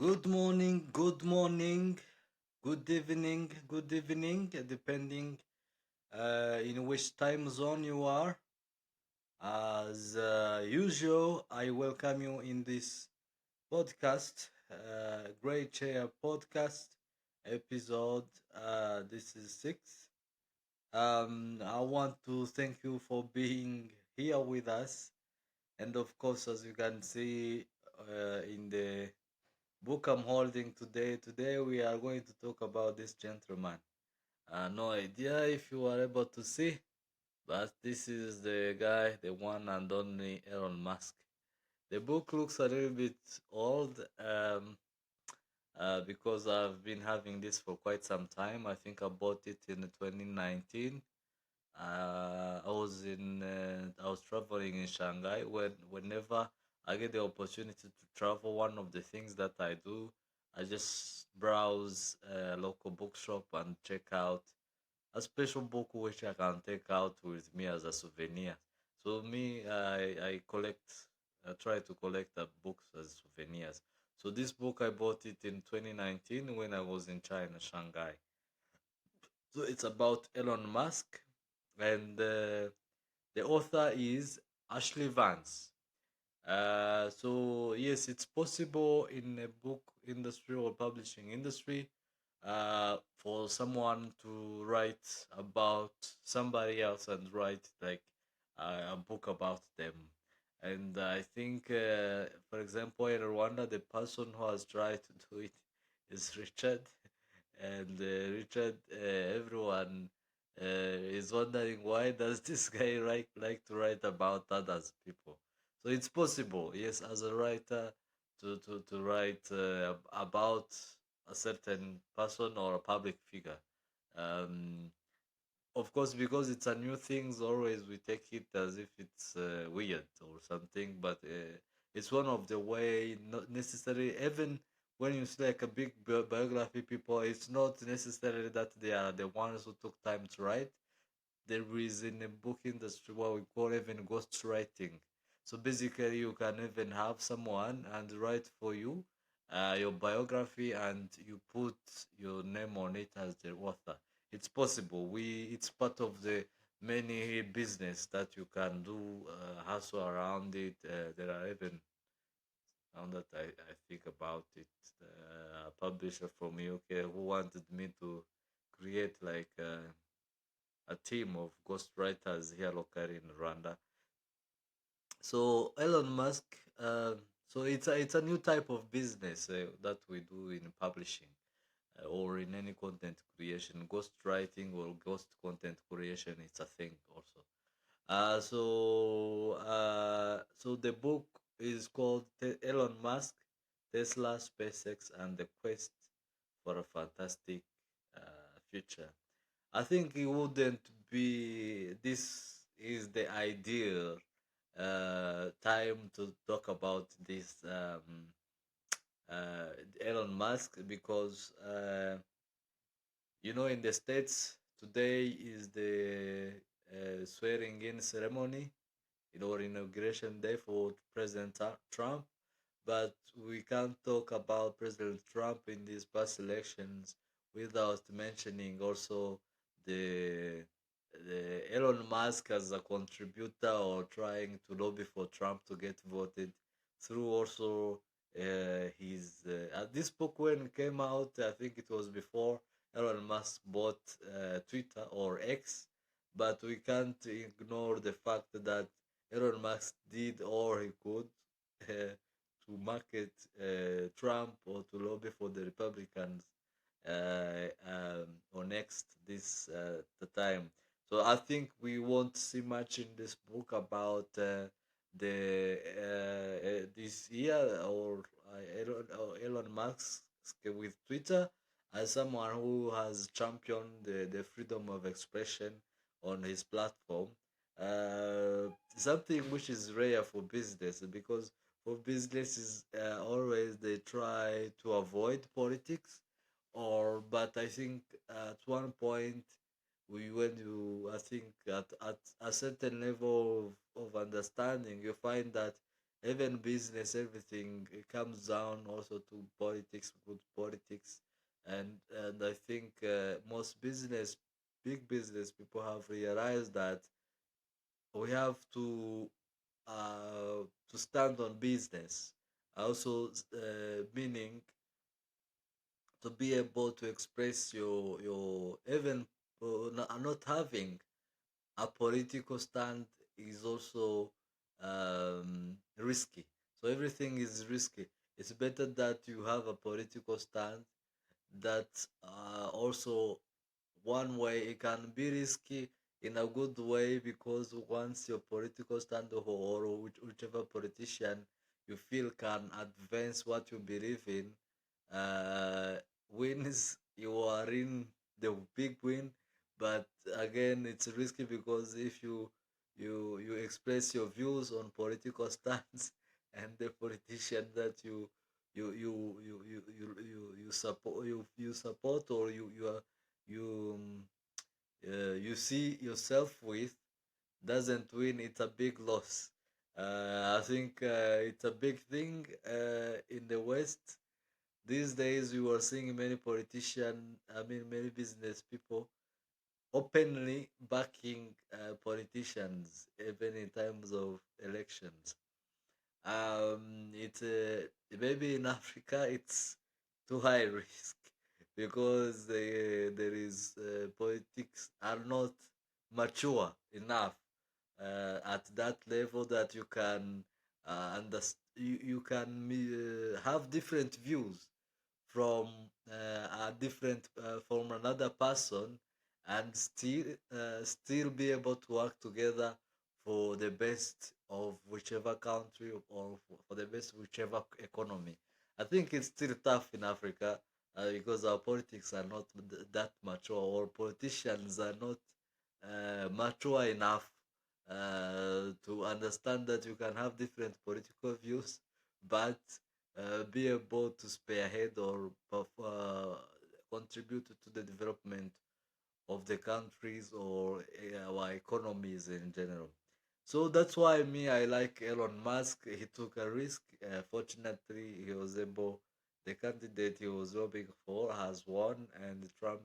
Good morning, good evening, depending in which time zone you are. As usual, I welcome you in this podcast, Great Chair Podcast episode. This is six. I want to thank you for being here with us, and of course, as you can see in the book I'm holding today. Today we are going to talk about this gentleman. No idea if you are able to see, but this is the guy, the one and only Elon Musk. The book looks a little bit old because I've been having this for quite some time. I think I bought it in 2019. I was traveling in Shanghai. Whenever I get the opportunity to travel, one of the things that I do, I just browse a local bookshop and check out a special book which I can take out with me as a souvenir. So me, I collect, I try to collect the books as souvenirs. So this book I bought it in 2019 when I was in China, Shanghai. So it's about Elon Musk, and the author is Ashlee Vance. So yes, it's possible in a book industry or publishing industry for someone to write about somebody else and write like a book about them. And I think, for example, in Rwanda, the person who has tried to do it is Richard, and Richard, everyone is wondering why does this guy like to write about others people. So it's possible, yes, as a writer, to write about a certain person or a public figure. Um, of course, because it's a new thing, always we take it as if it's weird or something, but it's one of the way, not necessarily, even when you see like a big biography people, it's not necessarily that they are the ones who took time to write. There is in the book industry what we call even ghost writing. So basically, you can even have someone and write for you your biography, and you put your name on it as the author. It's possible. It's part of the many business that you can do, hustle around it. There are even, now that I think about it, a publisher from UK who wanted me to create like a team of ghostwriters here locally in Rwanda. So Elon Musk, so it's a new type of business that we do in publishing or in any content creation. Ghostwriting or ghost content creation, it's a thing also. So the book is called Elon Musk, Tesla, SpaceX, and the Quest for a Fantastic Future. I think it wouldn't be. This is the ideal time to talk about this Elon Musk because in the states today is the swearing in ceremony, or inauguration day for President Trump. But we can't talk about President Trump in these past elections without mentioning also the the Elon Musk as a contributor or trying to lobby for Trump to get voted through also his this book when it came out. I think it was before Elon Musk bought Twitter or X, but we can't ignore the fact that Elon Musk did all he could to market Trump or to lobby for the Republicans or next this the time. So I think we won't see much in this book about the this year or Elon Musk with Twitter as someone who has championed the freedom of expression on his platform. Something which is rare for business because for businesses always they try to avoid politics, or but I think at one point we when you I think at a certain level of understanding you find that even business, everything, it comes down also to politics, good politics. And I think most business, big business people have realized that we have to stand on business. Also, meaning to be able to express your even not having a political stand is also risky. So everything is risky. It's better that you have a political stand that also one way it can be risky in a good way, because once your political stand or whichever politician you feel can advance what you believe in uh, wins, you are in the big win. But again, it's risky because if you express your views on political stance and the politician that you support, or you see yourself with, doesn't win, it's a big loss. I think it's a big thing in the West these days. You are seeing many politicians, I mean, many business people openly backing politicians, even in times of elections. It's maybe in Africa it's too high risk because there is politics are not mature enough at that level that you can you can have different views from a different from another person, and still be able to work together for the best of whichever country, or for the best whichever economy. I think it's still tough in Africa because our politics are not that mature, or politicians are not mature enough to understand that you can have different political views, but be able to spearhead or contribute to the development of the countries or our economies in general. So that's why me, I like Elon Musk. He took a risk. Fortunately, he was able. The candidate he was lobbying for has won, and Trump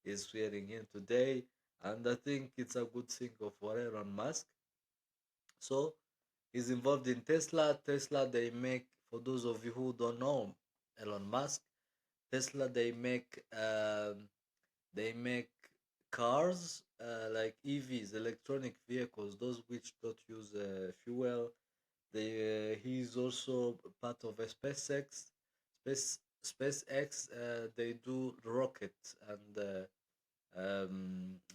is swearing in today. And I think it's a good thing for Elon Musk. So he's involved in Tesla. Tesla, they make, for those of you who don't know Elon Musk, Tesla, they make cars like EVs, electronic vehicles, those which don't use fuel. He's also part of a SpaceX. They do rockets, and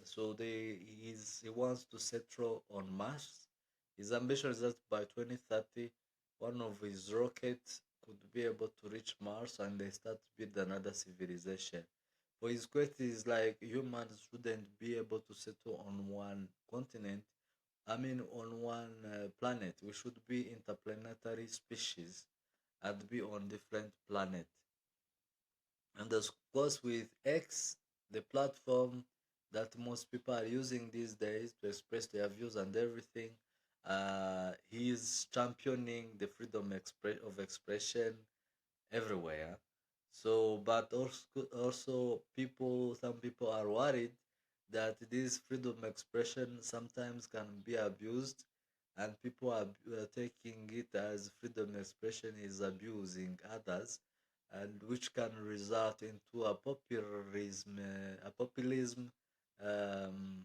so he wants to settle on Mars. His ambition is that by 2030, one of his rockets could be able to reach Mars, and they start to build another civilization. For his quest is like humans shouldn't be able to settle on one continent. I mean, on one planet. We should be interplanetary species and be on different planets. And of course, with X, the platform that most people are using these days to express their views and everything, he's championing the freedom of expression everywhere. So, but also some people are worried that this freedom of expression sometimes can be abused, and people are taking it as freedom of expression is abusing others, and which can result into a populism um,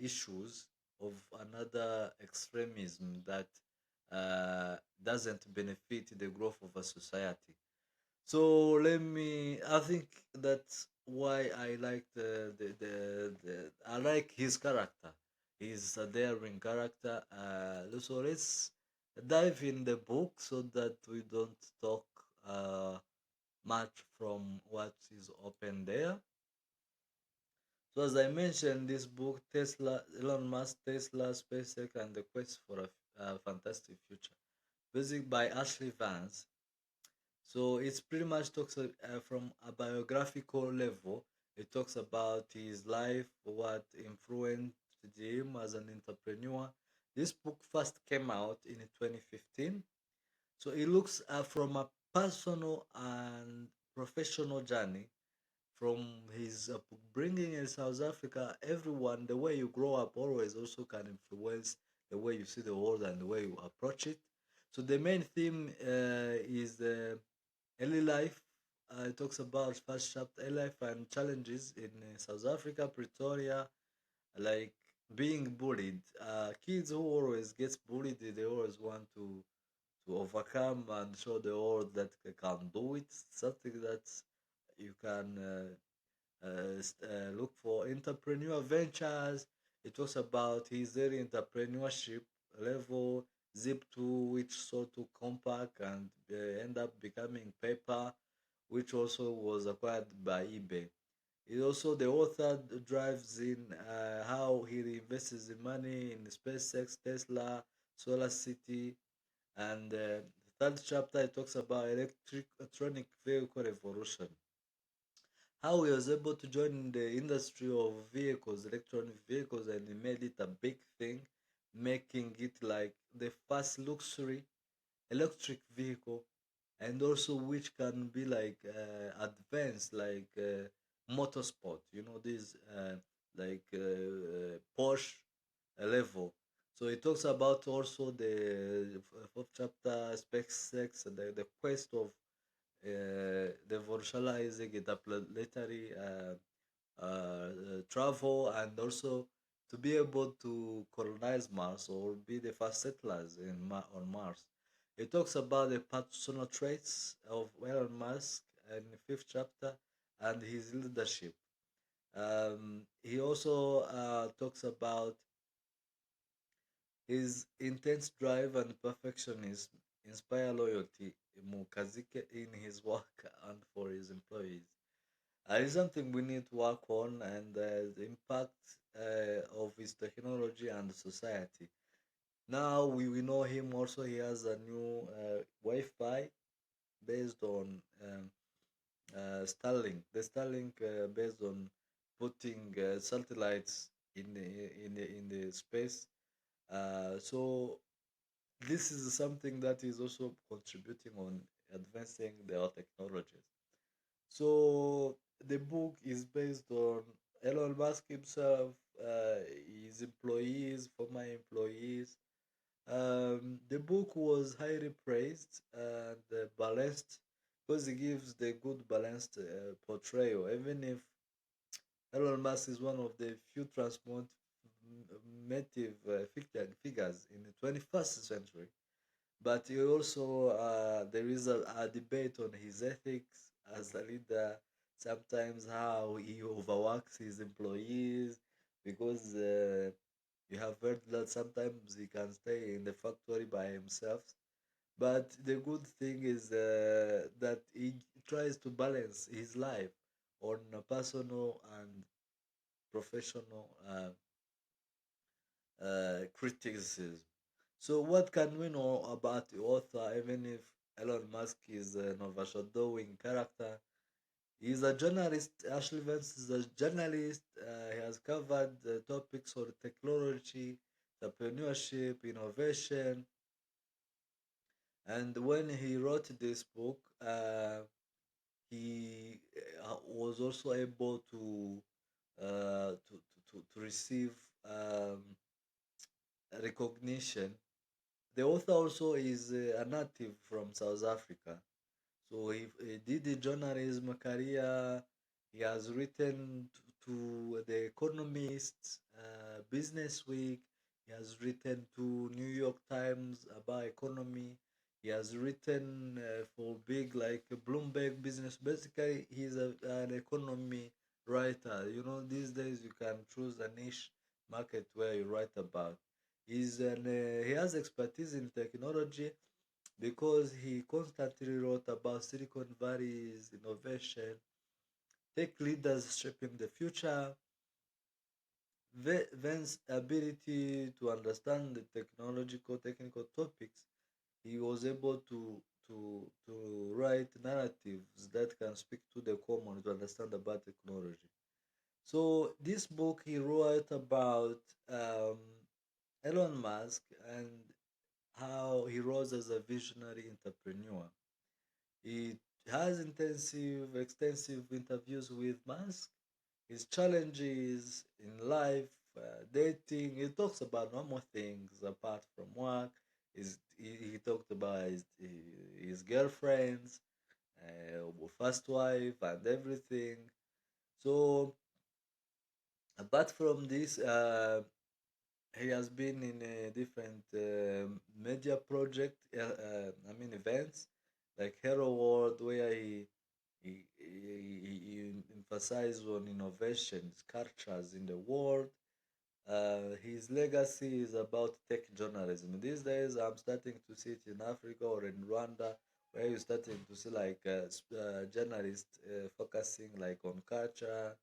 issues of another extremism that doesn't benefit the growth of a society. So I think that's why I like I like his character. He's a daring character. So let's dive in the book so that we don't talk uh, much from what is open there. So as I mentioned, this book, Tesla, Elon Musk, Tesla, SpaceX, and the Quest for a Fantastic Future, basic by Ashlee Vance. So it's pretty much talks from a biographical level. It talks about his life, what influenced him as an entrepreneur, This book first came out in 2015. So it looks from a personal and professional journey from his bringing in South Africa. Everyone, the way you grow up always also can influence the way you see the world and the way you approach it. So the main theme is early life. It talks about first chapter early life and challenges in South Africa, Pretoria, like being bullied. Kids who always gets bullied, they always want to overcome and show the world that they can do it. Something that you can look for entrepreneur ventures. It talks about his early entrepreneurship level, Zip2, which sold to Compaq and end up becoming Paper, which also was acquired by eBay. He also the author drives in how he reinvests his money in SpaceX, Tesla, Solar City, and the third chapter it talks about electronic vehicle revolution. How he was able to join the industry of vehicles, electronic vehicles, and he made it a big thing, making it like the first luxury electric vehicle, and also which can be like advanced, like motorsport. You know, this like Porsche level. So it talks about also the fourth chapter, SpaceX, the quest of revolutionizing interplanetary travel, and also to be able to colonize Mars or be the first settlers on Mars. It talks about the personal traits of Elon Musk in the fifth chapter and his leadership. He also talks about his intense drive and perfectionism inspire loyalty Mukazike in his work and for his employees. It's something we need to work on, and the impact of his technology and society. Now we know him also. He has a new Wi-Fi based on Starlink. The Starlink based on putting satellites in the space. So this is something that is also contributing on advancing their technologies. So the book is based on Elon Musk himself, his employees, former employees. The book was highly praised and balanced because it gives the good balanced portrayal. Even if Elon Musk is one of the few transformative figures in the 21st century, but he also there is a debate on his ethics as a leader. Sometimes how he overworks his employees because you have heard that sometimes he can stay in the factory by himself. But the good thing is that he tries to balance his life on a personal and professional criticism. So, what can we know about the author, even if Elon Musk is an overshadowing character? He's a journalist. Ashlee Vance is a journalist. He has covered topics on technology, entrepreneurship, innovation, and when he wrote this book, he was also able to receive um, recognition. The author also is a native from South Africa. So he did the journalism career. He has written to The Economist, Business Week. He has written to New York Times about economy. He has written for big like Bloomberg Business. Basically, he's an economy writer. You know, these days you can choose a niche market where you write about. He has expertise in technology because he constantly wrote about Silicon Valley's innovation, tech leaders shaping the future, Vance's ability to understand the technical topics. He was able to write narratives that can speak to the common to understand about technology. So this book he wrote about um, Elon Musk and how he rose as a visionary entrepreneur. He has extensive interviews with Musk, his challenges in life, dating. He talks about normal things apart from work. He talked about his girlfriends, first wife, and everything. So, apart from this, he has been in a different media project. I mean events like Hero World, where he emphasized on innovations, cultures in the world. His legacy is about tech journalism. These days, I'm starting to see it in Africa or in Rwanda, where you're starting to see like journalists focusing like on culture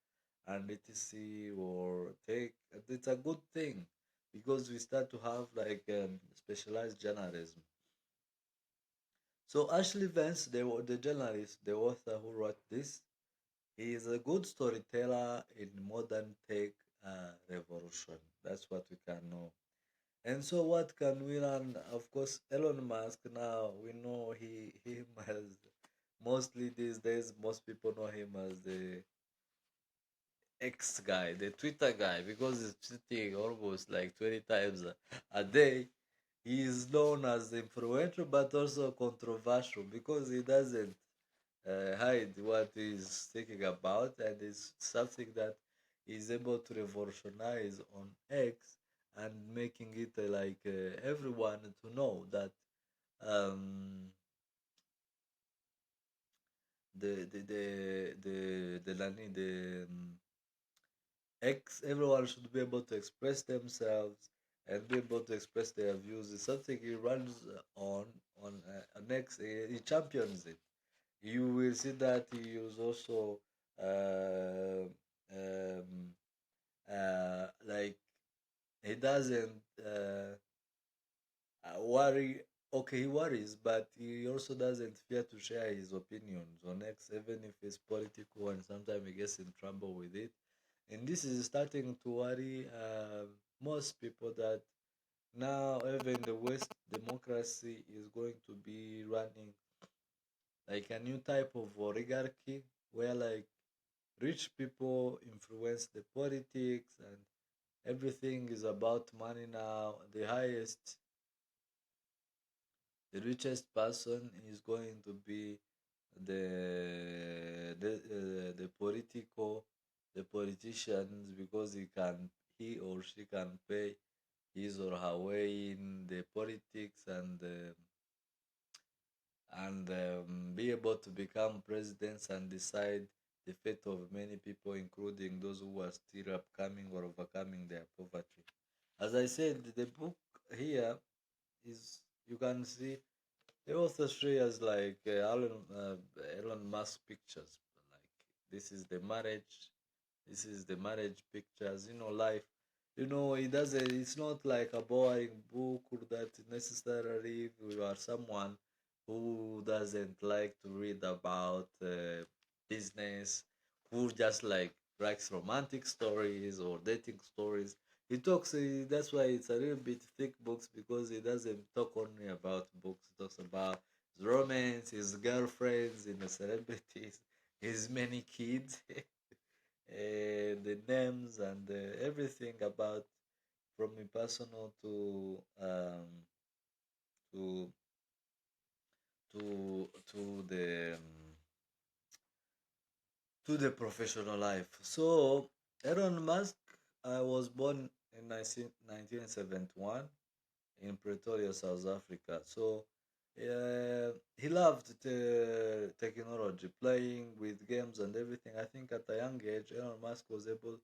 and etc. or tech. It's a good thing because we start to have like specialized journalism. So Ashley Vance, the journalist, the author who wrote this, he is a good storyteller in modern tech revolution. That's what we can know. And so, what can we learn? Of course, Elon Musk. Now we know him as mostly these days. Most people know him as the X guy, the Twitter guy, because he's tweeting almost like 20 times a day. He is known as influential, but also controversial because he doesn't hide what he's thinking about, and it's something that he's able to revolutionize on X and making it everyone to know that um, the X everyone should be able to express themselves and be able to express their views. It's something he runs on X. He champions it. You will see that he is also uh, um, like he doesn't worry. Okay, he worries, but he also doesn't fear to share his opinions on X, even if it's political, and sometimes he gets in trouble with it. And this is starting to worry most people that now even the West democracy is going to be running like a new type of oligarchy where like rich people influence the politics and everything is about money now. The richest person is going to be the the politicians because he or she can pay his or her way in the politics and be able to become presidents and decide the fate of many people, including those who are still upcoming or overcoming their poverty. As I said, the book here is you can see the author shares like Elon Musk pictures. Like this is the marriage, this is the marriage pictures. Life. It doesn't. It's not like a boring book that necessarily if you are someone who doesn't like to read about business, who just like likes romantic stories or dating stories. He talks. That's why it's a little bit thick books because he doesn't talk only about books. He talks about his romance, his girlfriends, and the celebrities, his many kids. The names and everything about from me personal to to the professional life. So Elon Musk was born in 1971 in Pretoria, South Africa. So he loved technology, playing with games and everything. I think at a young age, Elon Musk was able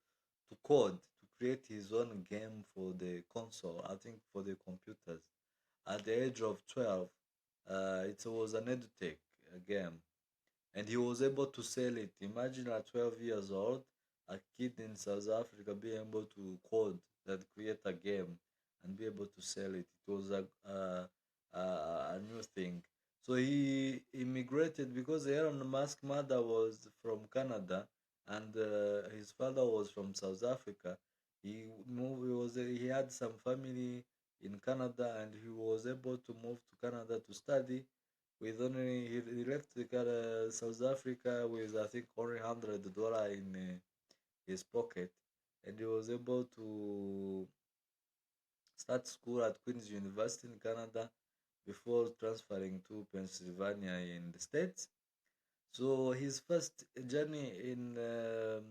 to code, to create his own game for the console, I think for the computers. At the age of 12, it was an edutech game and he was able to sell it. Imagine at 12 years old, a kid in South Africa being able to code and create a game and be able to sell it. It was a new thing. So he immigrated because Elon Musk's mother was from Canada and his father was from South Africa. He had some family in Canada, and he was able to move to Canada to study. With only he left South Africa with I think only $100 in his pocket, and he was able to start school at Queen's University in Canada before transferring to Pennsylvania in the States. So his first journey in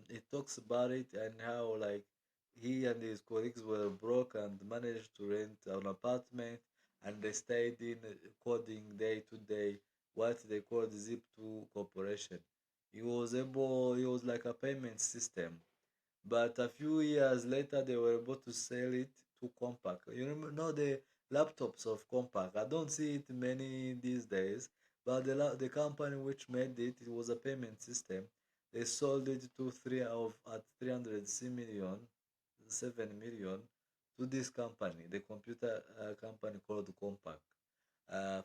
he talks about it and how like he and his colleagues were broke and managed to rent an apartment and they stayed in coding day to day what they called Zip2 Corporation. He was like a payment system, but a few years later they were able to sell it to Compaq. You know the laptops of Compaq. I don't see it many these days, but the company which made it, it was a payment system. They sold it to three of at 300 million, 7 million to this company, the computer company called Compaq,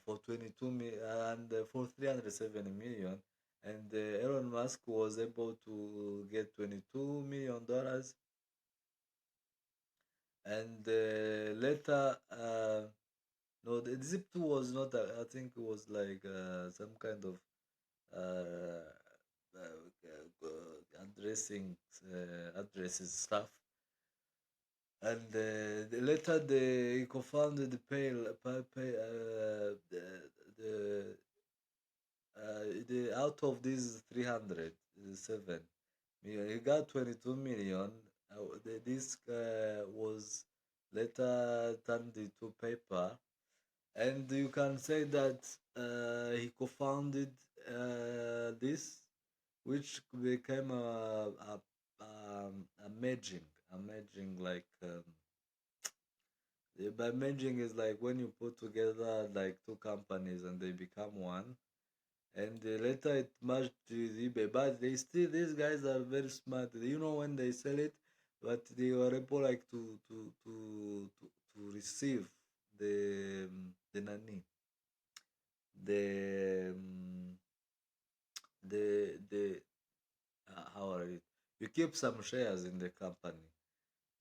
for 22 million and for 307 million. And Elon Musk was able to get $22 million, and later, no, the Zip2 was not. I think it was like some kind of addressing addresses stuff. And later they co-founded the out of these 307 million, he got 22 million. This was later turned into paper, and you can say that he co-founded this, which became a merging like by merging is like when you put together like two companies and they become one, and later it merged with eBay. But they still, these guys are very smart. You know when they sell it, but they were able like to receive the nani the the how are it? You keep some shares in the company.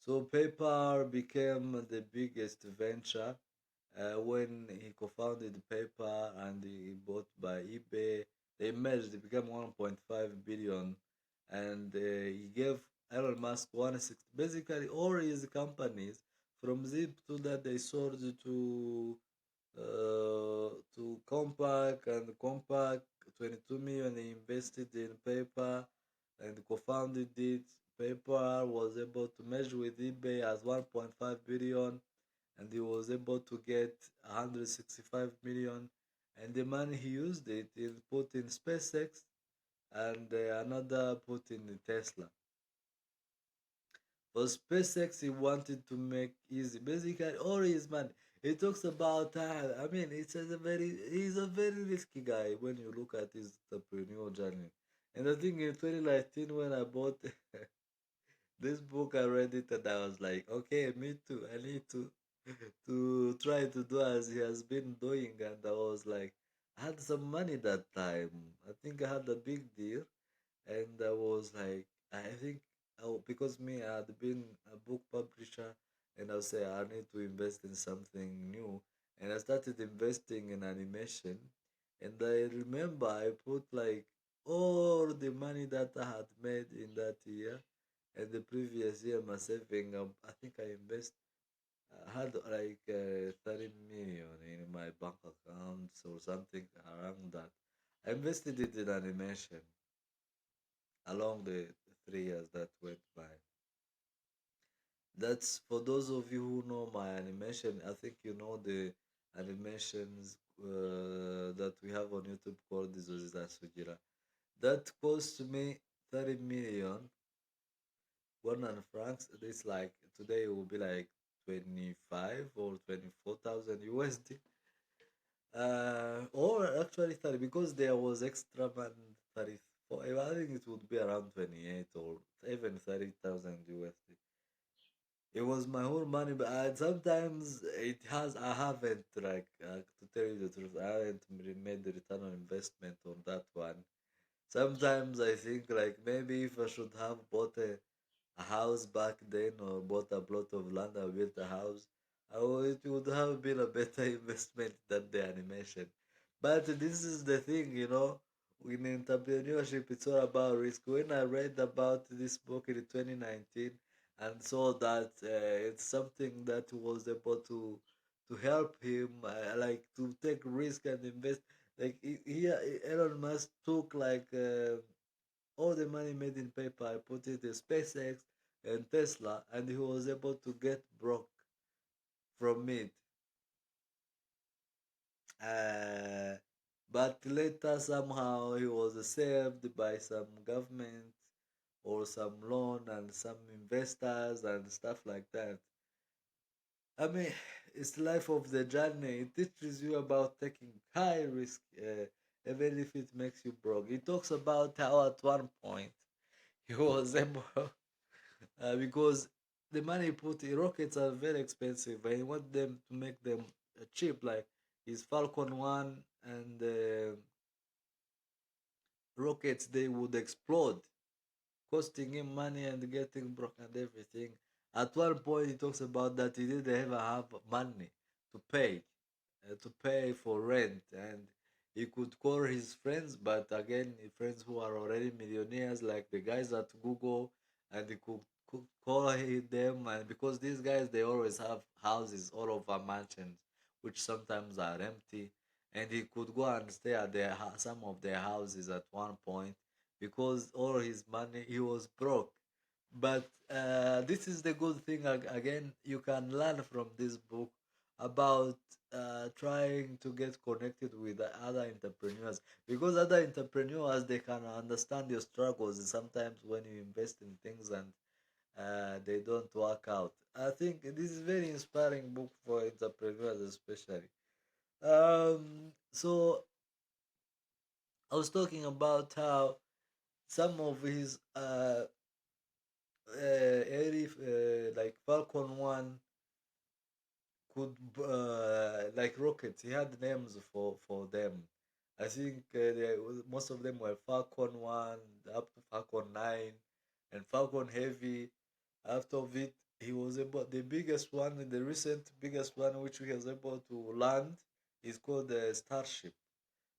So PayPal became the biggest venture when he co-founded PayPal and he bought by eBay. They merged, it became 1.5 billion, and he gave Elon Musk 160. Basically, all his companies from Zip to that they sold to Compaq, and Compaq 22 million he invested in PayPal and co-founded it. PayPal was able to merge with eBay as 1.5 billion, and he was able to get 165 million, and the money he used it he put in SpaceX, and another put in Tesla. For SpaceX, he wanted to make easy. Basically, all his money. He talks about, I mean, he's a very risky guy when you look at his entrepreneurial journey. And I think in 2019, when I bought this book, I read it and I was like, okay, me too. I need to try to do as he has been doing. And I was like, I had some money that time. I think I had a big deal, and I was like, I think, oh, because me, I had been a book publisher, and I say I need to invest in something new, and I started investing in animation, and I remember I put like all the money that I had made in that year, and the previous year, my saving, I think I had like 30 million in my bank accounts or something around that. I invested it in animation along the 3 years that went by. That's for those of you who know my animation. I think you know the animations that we have on YouTube called Izozita Sugira. That cost me 30 million, 1 francs. It's like today it will be like 25 or 24,000 USD. Or actually 30 because there was extra man 34. I think it would be around 28 or even 30,000 USD. It was my whole money, but sometimes it has. I haven't like to tell you the truth. I haven't made the return on investment on that one. Sometimes I think like maybe if I should have bought a house back then or bought a plot of land and built a house, it would have been a better investment than the animation. But this is the thing, in entrepreneurship, it's all about risk. When I read about this book in 2019 and saw that it's something that was able to help him, like to take risk and invest. Like here, Elon Musk took like all the money made in paper, I put it in SpaceX and Tesla, and he was able to get broke from it. Uh, but later, somehow, he was saved by some government or some loan and some investors and stuff like that. I mean, it's life of the journey. It teaches you about taking high risk, even if it makes you broke. It talks about how at one point he was able because the money put in rockets are very expensive and you want them to make them cheap, like his Falcon 1 and rockets, they would explode, costing him money and getting broke and everything. At one point he talks about that he didn't ever have money to pay to pay for rent, and he could call his friends, but again friends who are already millionaires like the guys at Google, and he could call them, and because these guys they always have houses all over mansions which sometimes are empty, and he could go and stay at some of their houses at one point because all his money, he was broke. But this is the good thing. Again, you can learn from this book about trying to get connected with the other entrepreneurs, because other entrepreneurs they can understand your struggles sometimes when you invest in things and they don't work out. I think this is very inspiring book for entrepreneurs especially. So I was talking about how some of his like Falcon 1 could like rockets. He had names for them. I think most of them were Falcon 1 up to Falcon 9 and Falcon Heavy. After of it, he was able, the biggest one, the recent biggest one which he was able to land is called the Starship.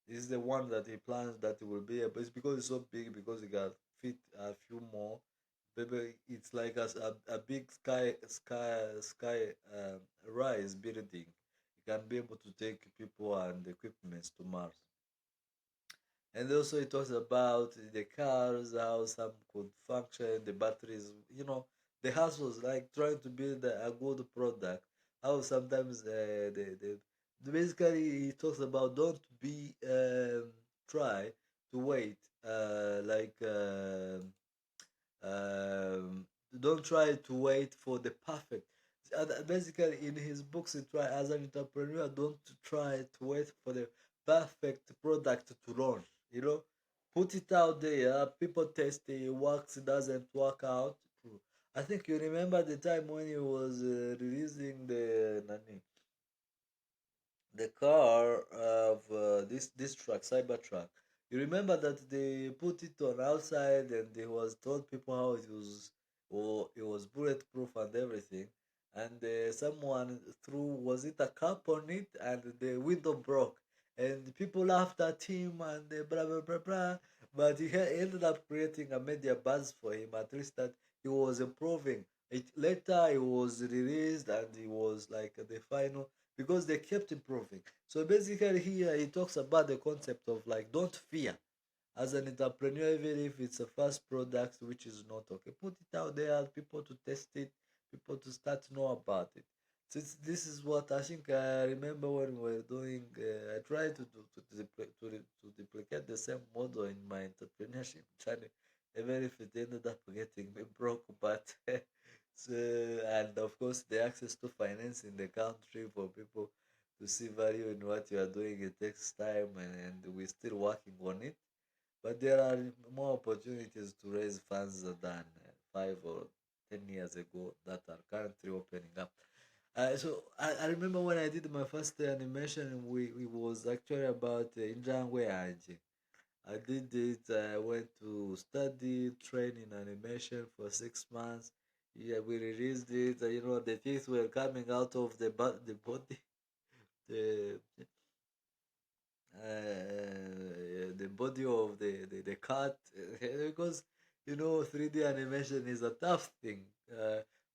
This is the one that he plans that it will be able. It's because it's so big, because he got fit a few more. Maybe it's like a big sky rise building. You can be able to take people and equipments to Mars. And also it talks about the cars, how some could function, the batteries, the hustles, like trying to build a good product. How sometimes basically he talks about don't be try to wait like um, don't try to wait for the perfect. Basically, in his books, he try as an entrepreneur, don't try to wait for the perfect product to launch. Put it out there. People test it, works, it doesn't work out. I think you remember the time when he was releasing the car of this truck, Cybertruck. You remember that they put it on outside and they was told people how it was bulletproof and everything. And someone threw, was it a cap on it, and the window broke. And people laughed at him and blah blah blah blah. But he ended up creating a media buzz for him, at least that he was improving. It later he was released and he was like the final, because they kept improving. So basically, here he talks about the concept of like don't fear as an entrepreneur, even if it's a first product which is not okay. Put it out there, people to test it, people to start to know about it. Since this is what I think I remember when we were doing, I tried to duplicate the same model in my entrepreneurship channel, even if it ended up getting me broke. But so, and of course, the access to finance in the country for people to see value in what you are doing, it takes time, and we're still working on it. But there are more opportunities to raise funds than 5 or 10 years ago that are currently opening up. So I remember when I did my first animation, we it was actually about Injangwe Anje. I did it. I went to study, train in animation for 6 months. Yeah, we released it. The things were coming out of the body, the the body of the cat, because 3D animation is a tough thing.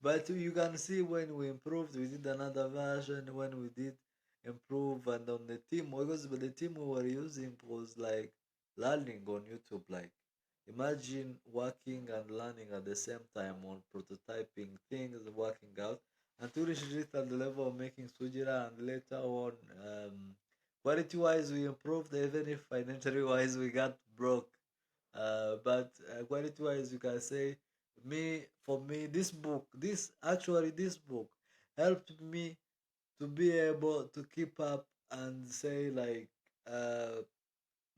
But you can see when we improved, we did another version when we did improve, and on the team, because the team we were using was like learning on YouTube. Like, imagine working and learning at the same time on prototyping things, working out until we reached at the level of making Sujira, and later on. Quality wise, we improved, even if financially wise, we got broke. But quality wise, you can say, for me, this book helped me to be able to keep up and say, like, uh,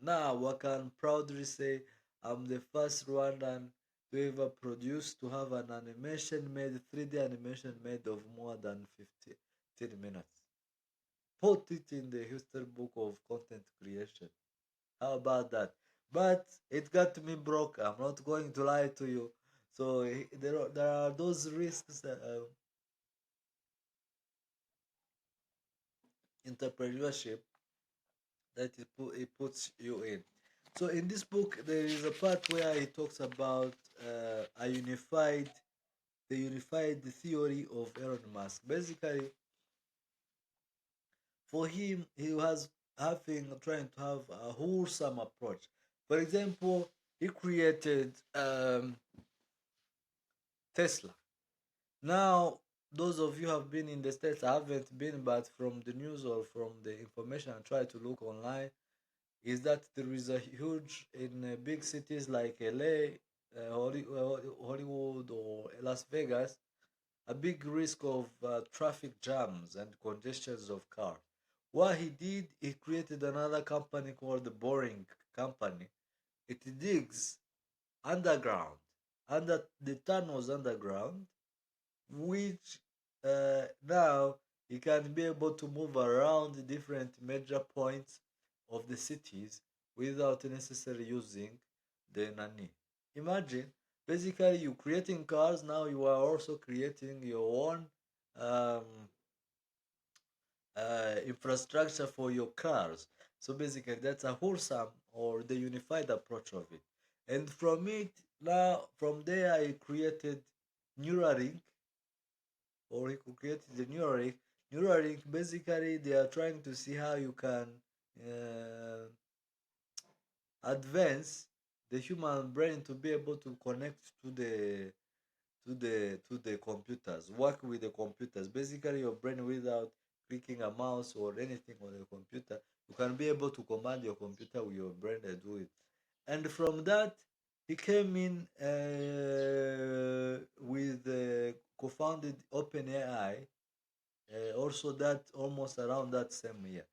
now I can proudly say I'm the first Rwandan to ever produce to have an animation made, 3D animation made of more than 15 minutes. Put it in the history book of content creation. How about that? But it got me broke. I'm not going to lie to you. So there are those risks that entrepreneurship that it puts you in. So in this book, there is a part where he talks about the unified theory of Elon Musk. Basically, for him, he was trying to have a wholesome approach. For example, he created Tesla. Now, those of you have been in the States, I haven't been, but from the news or from the information I try to look online, is that there is a huge, in big cities like LA, Hollywood, or Las Vegas, a big risk of traffic jams and congestions of cars. What he did, he created another company called the Boring Company. It digs underground, under the tunnels underground, which now you can be able to move around the different major points of the cities without necessarily using the nani. Imagine, basically, you creating cars, now you are also creating your own um, infrastructure for your cars. So basically, that's a wholesome or the unified approach of it. And from it, now from there, I created Neuralink, or he could create the Neuralink. Neuralink, basically, they are trying to see how you can uh, advance the human brain to be able to connect to the computers, work with the computers. Basically, your brain, without clicking a mouse or anything on the computer, you can be able to command your computer with your brain and do it. And from that, he came in with co-founded OpenAI, also that almost around that same year.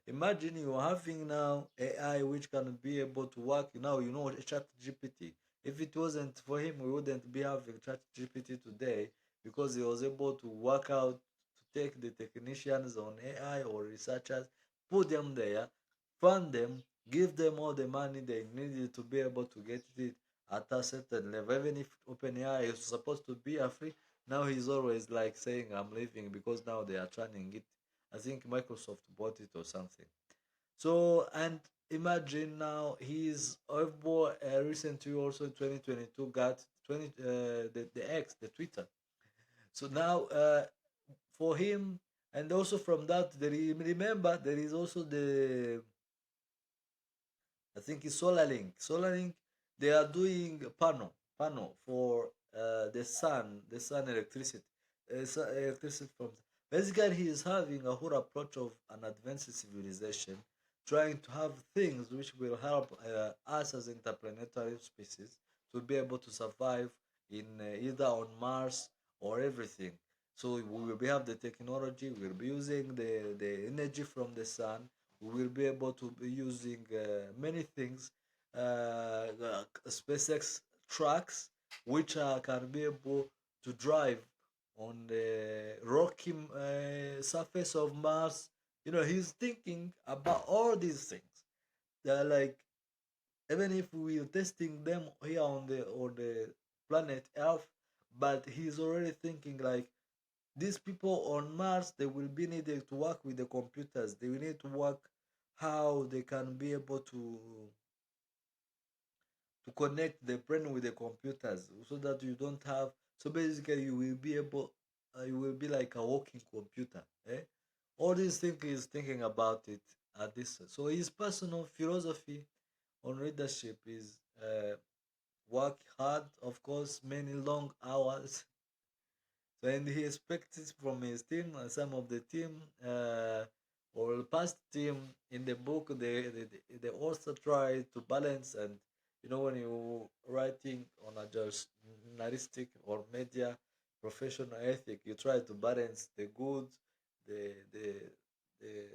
Imagine you having now AI which can be able to work. Now Chat GPT. If it wasn't for him, we wouldn't be having Chat GPT today, because he was able to work out, to take the technicians on AI or researchers, put them there, fund them, give them all the money they needed to be able to get it at a certain level. Even if OpenAI is supposed to be a free, now he's always like saying, I'm leaving, because now they are trying it. I think Microsoft bought it or something. So, and imagine now he's able, recently also in 2022 got 20 the X, the Twitter. So now, for him, and also from that, remember there is also the, I think it's SolarLink. SolarLink, they are doing panel for the sun electricity, electricity from. Basically, he is having a whole approach of an advanced civilization, trying to have things which will help us as interplanetary species to be able to survive in either on Mars or everything. So we will have the technology. We'll be using the energy from the sun. We will be able to be using many things, SpaceX trucks, which can be able to drive on the rocky surface of Mars. He's thinking about all these things. They're like, even if we're testing them here on the planet Earth, but he's already thinking like these people on Mars, they will be needed to work with the computers. They will need to work how they can be able to connect the brain with the computers so that you don't have, so basically you will be able, you will be like a walking computer, eh? All these things is thinking about it at this. So his personal philosophy on leadership is work hard, of course, many long hours. So, and he expects it from his team. Some of the team or past team in the book, they also try to balance. And you know, when you writing on a journalistic or media professional ethic, you try to balance the good, the the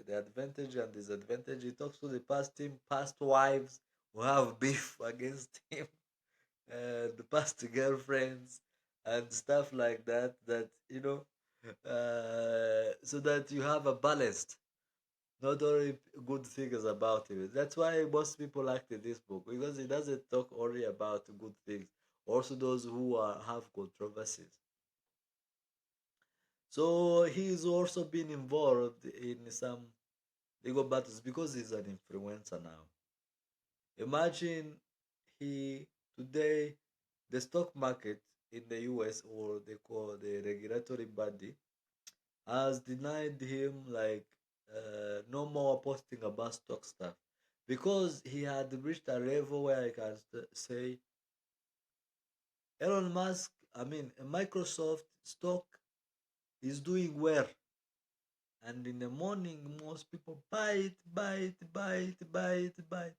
the advantage and disadvantage. He talks to the past team, past wives who have beef against him, the past girlfriends and stuff like that, that you know, so that you have a balanced, not only good things about it. That's why most people liked this book, because it doesn't talk only about good things, also those who have controversies. So he's also been involved in some legal battles because he's an influencer now. Imagine he today, the stock market in the US, or they call the regulatory body, has denied him like no more posting about stock stuff, because he had reached a level where I can say Elon Musk, I mean Microsoft stock is doing well, and in the morning most people buy it, buy it, buy it, buy it, buy it.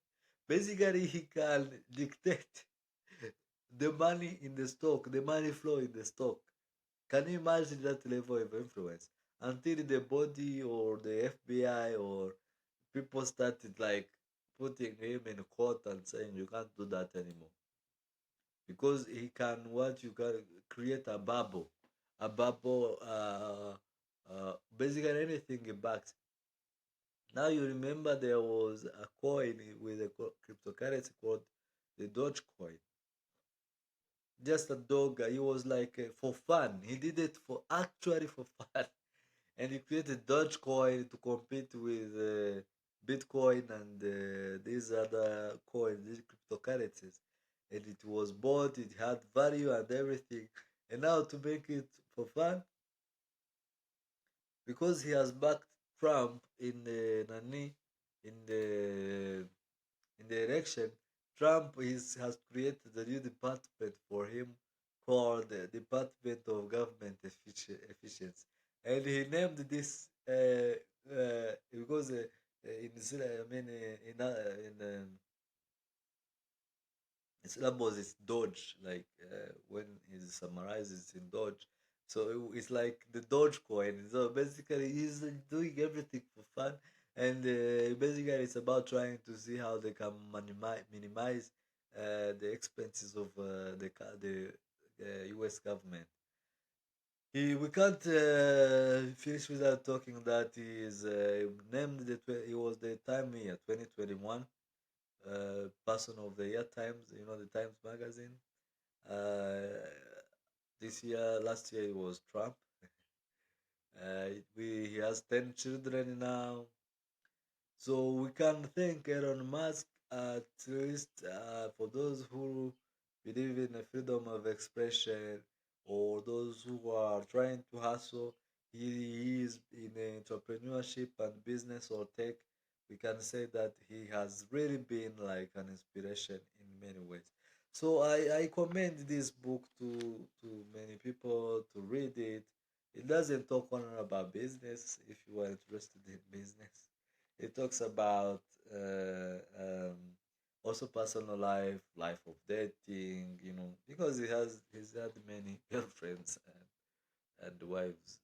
Basically, he can dictate the money in the stock, the money flow in the stock. Can you imagine that level of influence? Until the body or the FBI or people started like putting him in court and saying you can't do that anymore, because he can, what you can create a bubble, basically anything he backs. Now you remember there was a coin with a cryptocurrency called the Dogecoin. Just a dog. He was like for fun. He did it for actually for fun, and he created Dogecoin to compete with Bitcoin and these other coins, these cryptocurrencies. And it was bought. It had value and everything. And now to make it for fun, because he has backed Trump in the Nani, in the in the election, Trump has created a new department for him called the Department of Government Efficiency. And he named this because in I mean in syllabus it's Dodge, like when he summarizes in Dodge. So it's like the Dodge coin. So basically, he's doing everything for fun, and basically, it's about trying to see how they can minimize the expenses of the U.S. government. We can't finish without talking that he is named he was the Time Year 2021 Person of the Year Times. You know, the Times magazine. Uh, this year, last year it was Trump. He has 10 children now, so we can thank Elon Musk, at least for those who believe in the freedom of expression, or those who are trying to hustle. He is in entrepreneurship and business or tech. We can say that he has really been like an inspiration in many ways. So I commend this book to many people to read it. It doesn't talk only about business. If you are interested in business, it talks about also personal life, life of dating, you know, because he's had many girlfriends and wives.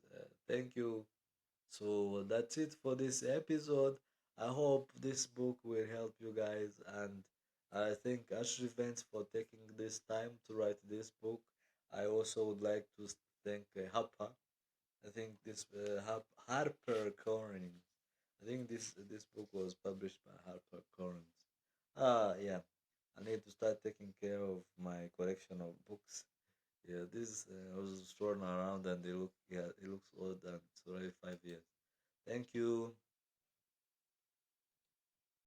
Thank you. So that's it for this episode. I hope this book will help you guys, and I thank Ashlee Vance for taking this time to write this book. I also would like to thank Harper. I think this Harper Collins. I think this book was published by Harper Collins. Yeah. I need to start taking care of my collection of books. Yeah, this I was thrown around and they look, yeah, it looks old and it's already 5 years. Thank you.